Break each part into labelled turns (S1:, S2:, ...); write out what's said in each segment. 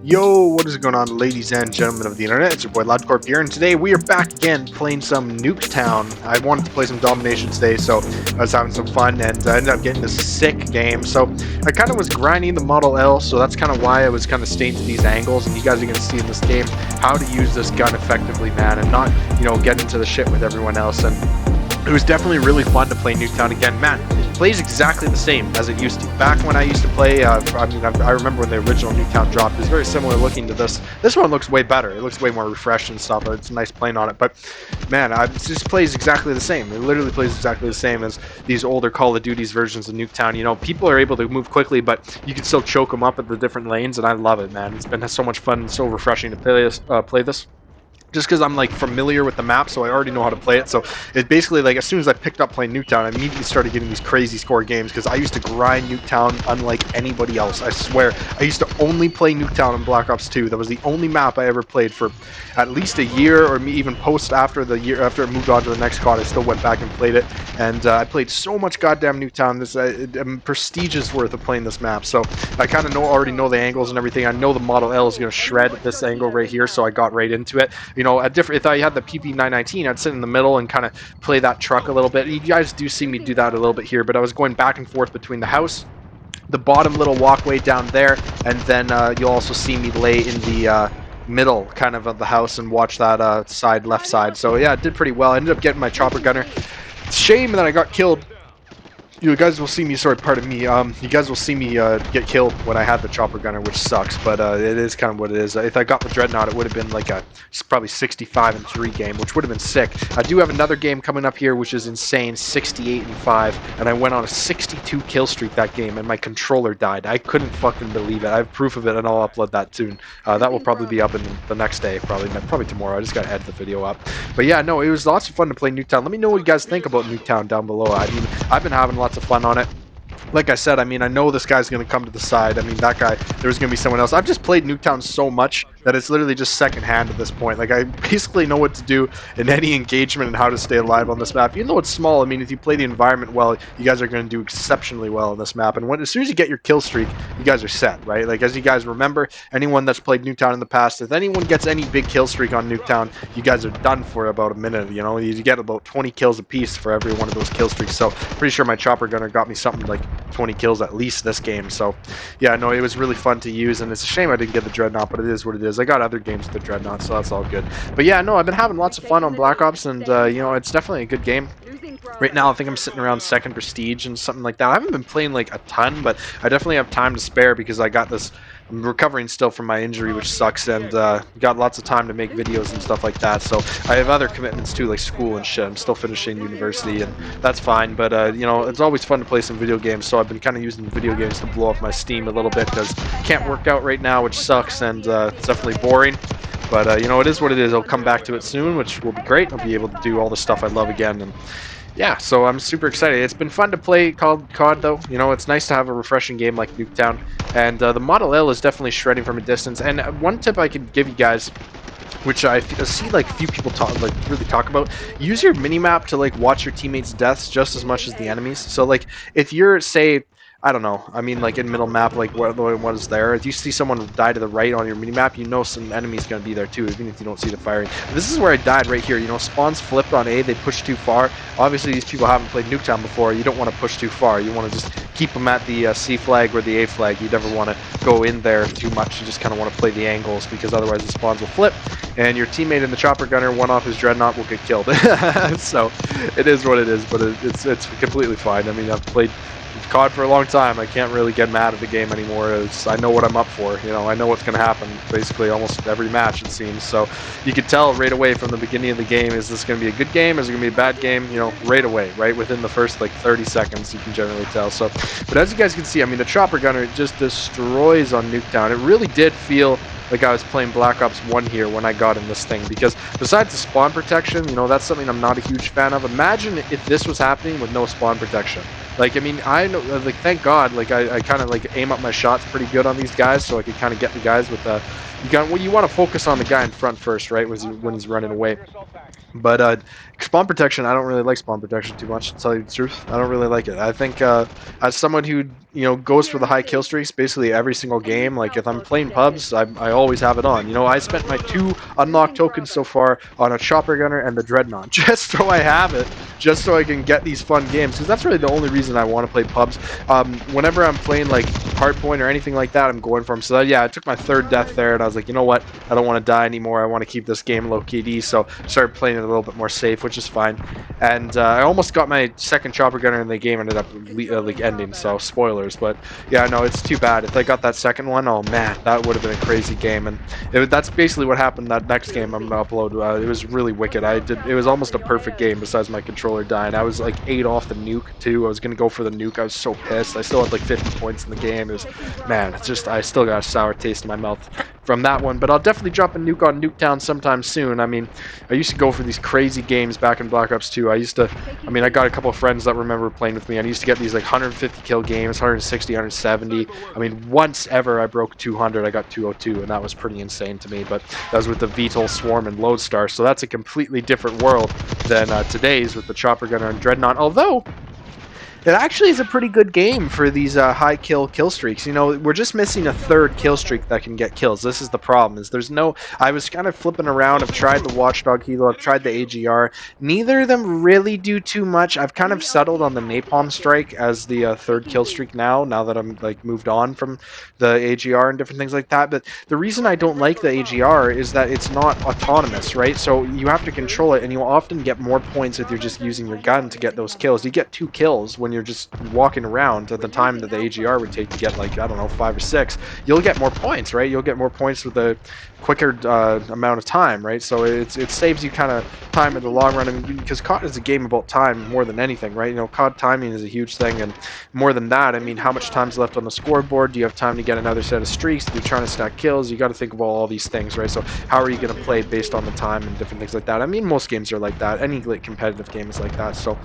S1: Yo, what is going on, ladies and gentlemen of the internet? It's your boy LoudCorp here, and today we are back again playing some Nuketown. I wanted to play some Domination today, so I was having some fun, and I ended up getting this sick game. So I kind of was grinding the Model L, so that's kind of why I was kind of staying to these angles, and you guys are going to see in this game how to use this gun effectively, man, and not, get into the shit with everyone else. And it was definitely really fun to play Nuketown again. Man, it plays exactly the same as it used to. Back when I used to play, I remember when the original Nuketown dropped. It was very similar looking to this. This one looks way better. It looks way more refreshed and stuff. It's nice playing on it. But man, it just plays exactly the same. It literally plays exactly the same as these older Call of Duty's versions of Nuketown. People are able to move quickly, but you can still choke them up at the different lanes, and I love it, man. It's been so much fun, so refreshing to play this just because I'm like familiar with the map, so I already know how to play it. So it basically, like, as soon as I picked up playing Nuketown, I immediately started getting these crazy score games because I used to grind Nuketown unlike anybody else. I swear, I used to only play Nuketown in Black Ops 2. That was the only map I ever played for at least a year, or even post after the year after it moved on to the next COD. I still went back and played it, and I played so much goddamn Nuketown. This prestigious worth of playing this map. So I kind of already know the angles and everything. I know the Model L is going to shred this angle right here, so I got right into it. If I had the PP919, I'd sit in the middle and kind of play that truck a little bit. You guys do see me do that a little bit here, but I was going back and forth between the house, the bottom little walkway down there, and then you'll also see me lay in the middle kind of the house and watch that left side. So yeah, it did pretty well. I ended up getting my chopper gunner. Shame that I got killed. You guys will see me, sorry, pardon me, you guys will see me get killed when I had the chopper gunner, which sucks, but it is kind of what it is. If I got the Dreadnought, it would have been like a probably 65-3 game, which would have been sick. I do have another game coming up here, which is insane, 68-5, and I went on a 62 kill streak that game, and my controller died. I couldn't fucking believe it. I have proof of it, and I'll upload that soon. That will probably be up in the next day, probably tomorrow. I just gotta edit the video up. But yeah, no, it was lots of fun to play Nuketown. Let me know what you guys think about Nuketown down below. I mean, I've been having lots of fun on it. Like I said, I mean, I know this guy's going to come to the side. I mean, that guy, there's going to be someone else. I've just played Nuketown so much that it's literally just secondhand at this point. Like, I basically know what to do in any engagement and how to stay alive on this map. Even though it's small, I mean, if you play the environment well, you guys are going to do exceptionally well on this map. And as soon as you get your kill streak, you guys are set, right? Like, as you guys remember, anyone that's played Nuketown in the past, if anyone gets any big kill streak on Nuketown, you guys are done for about a minute. You get about 20 kills a piece for every one of those kill streaks. So, pretty sure my chopper gunner got me something like 20 kills at least this game. So yeah, no, it was really fun to use, and it's a shame I didn't get the Dreadnought, but it is what it is. I got other games with the Dreadnought, so that's all good. But yeah, no, I've been having lots of fun on Black Ops, and it's definitely a good game. Right now, I think I'm sitting around second prestige and something like that. I haven't been playing like a ton, but I definitely have time to spare because I got this. I'm recovering still from my injury, which sucks, and got lots of time to make videos and stuff like that. So I have other commitments too, like school and shit. I'm still finishing university, and that's fine. But it's always fun to play some video games. So I've been kind of using video games to blow off my steam a little bit because I can't work out right now, which sucks, and it's definitely boring. But it is what it is. I'll come back to it soon, which will be great. I'll be able to do all the stuff I love again, and yeah, so I'm super excited. It's been fun to play COD though. It's nice to have a refreshing game like Nuketown. And the Model L is definitely shredding from a distance. And one tip I could give you guys, which I see like few people really talk about, use your minimap to like watch your teammates' deaths just as much as the enemies. So like if you're, say, I don't know, I mean, like in middle map, like what is there, if you see someone die to the right on your minimap, you know some enemies going to be there too, even if you don't see the firing. This is where I died right here. Spawns flipped on A, they pushed too far. Obviously these people haven't played Nuketown before. You don't want to push too far. You want to just keep them at the C flag or the A flag. You never want to go in there too much. You just kind of want to play the angles, because otherwise the spawns will flip and your teammate in the chopper gunner, one off his Dreadnought, will get killed. So it is what it is, but it's completely fine. I mean, I've played COD for a long time. I can't really get mad at the game anymore. I know what I'm up for. I know what's going to happen basically almost every match, it seems. So you could tell right away from the beginning of the game, is this going to be a good game? Is it going to be a bad game? Right away, right within the first like 30 seconds, you can generally tell. So, but as you guys can see, I mean, the chopper gunner just destroys on Nuketown. It really did feel like I was playing Black Ops 1 here when I got in this thing, because besides the spawn protection, that's something I'm not a huge fan of. Imagine if this was happening with no spawn protection. Like, I mean, I know, like, thank God, like, I kind of like aim up my shots pretty good on these guys, so I could kind of get the guys with you got, well, you want to focus on the guy in front first, right, when he's running away. But spawn protection, I don't really like spawn protection too much. To tell you the truth, I don't really like it. I think as someone who goes for the high kill streaks basically every single game, like if I'm playing pubs, I always have it on. I spent my 2 unlocked tokens so far on a chopper gunner and the dreadnought, just so I have it, just so I can get these fun games. Because that's really the only reason I want to play pubs. Whenever I'm playing like hardpoint or anything like that, I'm going for them. So yeah, I took my 3rd death there, and I was like, you know what? I don't want to die anymore. I want to keep this game low KD. So started playing it a little bit more safe, which is fine. And I almost got my 2nd chopper gunner, and the game ended up like ending. So spoilers, but yeah, no, it's too bad. If I got that 2nd one, oh man, that would have been a crazy game. And that's basically what happened that next game I'm gonna upload. It was really wicked. It was almost a perfect game besides my controller dying. I was like 8 off the nuke too. I was gonna go for the nuke. I was so pissed. I still had like 50 points in the game. It was, man, it's just, I still got a sour taste in my mouth from that one. But I'll definitely drop a nuke on Nuketown sometime soon. I mean, I used to go for these crazy games back in Black Ops 2. I got a couple of friends that remember playing with me. I used to get these like 150 kill games, 160, 170. I mean, once ever I broke 200, I got 202, and that was pretty insane to me. But that was with the VTOL Swarm and Lodestar, so that's a completely different world than today's with the Chopper Gunner and Dreadnought. Although it actually is a pretty good game for these high kill streaks. We're just missing a 3rd kill streak that can get kills. This is the problem. Is there's no. I was kind of flipping around. I've tried the Watchdog Helo. I've tried the AGR. Neither of them really do too much. I've kind of settled on the Napalm Strike as the 3rd kill streak now. Now that I'm like moved on from the AGR and different things like that. But the reason I don't like the AGR is that it's not autonomous, right? So you have to control it, and you'll often get more points if you're just using your gun to get those kills. You get 2 kills when you're just walking around at the time that the AGR would take to get, like, I don't know, 5 or 6. You'll get more points, right? You'll get more points with a quicker amount of time, right? So it saves you kind of time in the long run. I mean, because COD is a game about time more than anything, right? COD timing is a huge thing, and more than that, I mean, how much time's left on the scoreboard? Do you have time to get another set of streaks? If you're trying to stack kills, you got to think about all these things, right? So how are you going to play based on the time and different things like that? I mean, most games are like that. Any like competitive game is like that. So,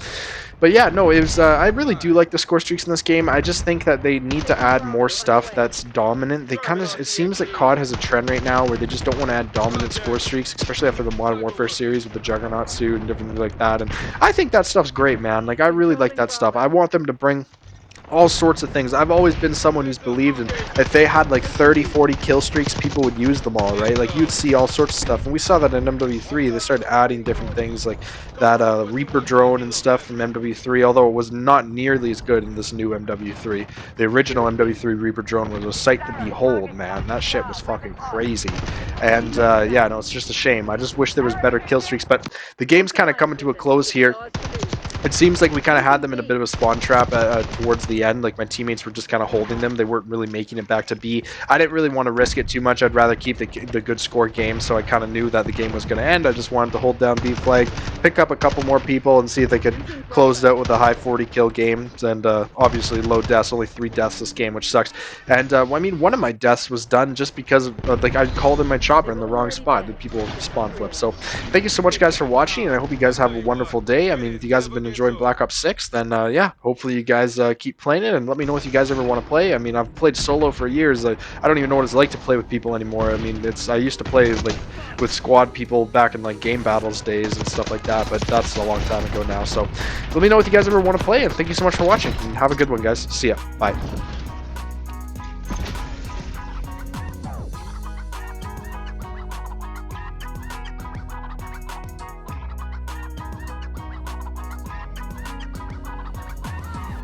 S1: but yeah, no, it was. I really do like the score streaks in this game. I just think that they need to add more stuff that's dominant. They kind of. It seems like COD has a trend right now where they just don't want to add dominant score streaks, especially after the Modern Warfare series with the Juggernaut suit and different things like that. And I think that stuff's great, man. Like, I really like that stuff. I want them to bring all sorts of things. I've always been someone who's believed in, if they had like 30, 40 kill streaks, people would use them all, right? Like, you'd see all sorts of stuff. And we saw that in MW3. They started adding different things like that Reaper drone and stuff from MW3, although it was not nearly as good in this new MW3. The original MW3 Reaper drone was a sight to behold, man. That shit was fucking crazy. And yeah, no, it's just a shame. I just wish there was better kill streaks, but the game's kind of coming to a close here. It seems like we kind of had them in a bit of a spawn trap towards the end. Like, my teammates were just kind of holding them. They weren't really making it back to B. I didn't really want to risk it too much. I'd rather keep the good score game, so I kind of knew that the game was going to end. I just wanted to hold down B flag, pick up a couple more people, and see if they could close it out with a high 40 kill game. And obviously low deaths, only 3 deaths this game, which sucks. And I mean, one of my deaths was done just because of, like, I called in my chopper in the wrong spot. The people spawn flip. So thank you so much, guys, for watching, and I hope you guys have a wonderful day. I mean, if you guys have been enjoying Black Ops 6, then yeah, hopefully you guys keep playing it, and let me know if you guys ever want to play. I mean, I've played solo for years. I don't even know what it's like to play with people anymore. I mean, I used to play like with squad people back in like game battles days and stuff like that, but that's a long time ago now. So let me know if you guys ever want to play, and thank you so much for watching, and have a good one, guys. See ya. Bye.